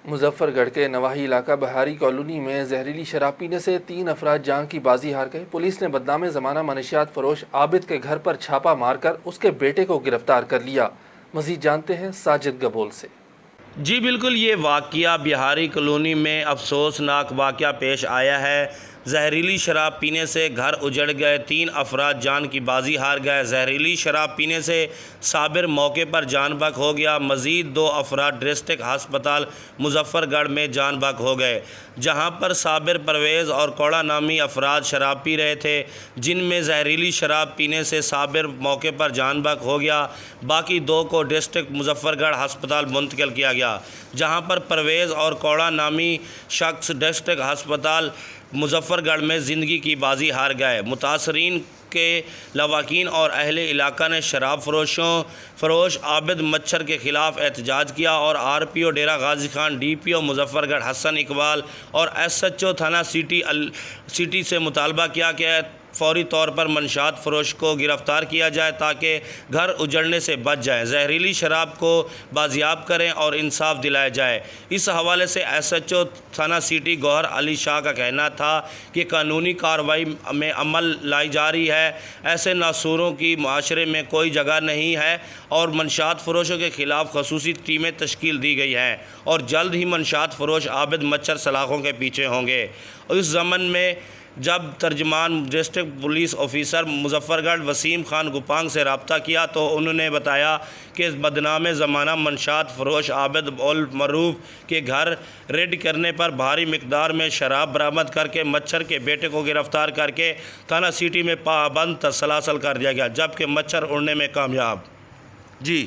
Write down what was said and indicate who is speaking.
Speaker 1: مظفر گڑھ کے نواحی علاقہ بہاری کالونی میں زہریلی شراب پینے سے 3 افراد جان کی بازی ہار گئے۔ پولیس نے بدنام زمانہ منشیات فروش عابد کے گھر پر چھاپا مار کر اس کے بیٹے کو گرفتار کر لیا۔ مزید جانتے ہیں ساجد گبول سے۔
Speaker 2: جی بالکل، یہ واقعہ بہاری کالونی میں افسوسناک واقعہ پیش آیا ہے۔ زہریلی شراب پینے سے گھر اجڑ گئے، 3 افراد جان کی بازی ہار گئے۔ زہریلی شراب پینے سے صابر موقع پر جان بحق ہو گیا۔ مزید 2 افراد ڈسٹرکٹ ہسپتال مظفر گڑھ میں جان بحق ہو گئے، جہاں پر صابر، پرویز اور کوڑا نامی افراد شراب پی رہے تھے، جن میں زہریلی شراب پینے سے صابر موقع پر جان بحق ہو گیا۔ باقی 2 کو ڈسٹرکٹ مظفر گڑھ ہسپتال منتقل کیا گیا، جہاں پر پرویز اور کوڑا نامی شخص ڈسٹرکٹ ہسپتال مظفر گڑھ میں زندگی کی بازی ہار گئے۔ متاثرین کے لواحقین اور اہل علاقہ نے شراب فروش عابد مچھر کے خلاف احتجاج کیا اور RPO ڈیرہ غازی خان، DPO مظفر گڑھ حسن اقبال اور SHO تھانہ سٹی سے مطالبہ کیا کہ فوری طور پر منشیات فروش کو گرفتار کیا جائے تاکہ گھر اجڑنے سے بچ جائیں، زہریلی شراب کو بازیاب کریں اور انصاف دلایا جائے۔ اس حوالے سے SHO تھانہ سٹی گوہر علی شاہ کا کہنا تھا کہ قانونی کارروائی میں عمل لائی جا رہی ہے، ایسے ناسوروں کی معاشرے میں کوئی جگہ نہیں ہے اور منشیات فروشوں کے خلاف خصوصی ٹیمیں تشکیل دی گئی ہیں اور جلد ہی منشیات فروش عابد مچھر سلاخوں کے پیچھے ہوں گے۔ اس ضمن میں جب ترجمان ڈسٹرکٹ پولیس آفیسر مظفر گڑھ وسیم خان گوپانگ سے رابطہ کیا تو انہوں نے بتایا کہ بدنام زمانہ منشیات فروش عابد المعروف کے گھر ریڈ کرنے پر بھاری مقدار میں شراب برآمد کر کے مچھر کے بیٹے کو گرفتار کر کے تھانہ سٹی میں پابند سلاسل کر دیا گیا، جبکہ مچھر اڑنے میں کامیاب۔ جی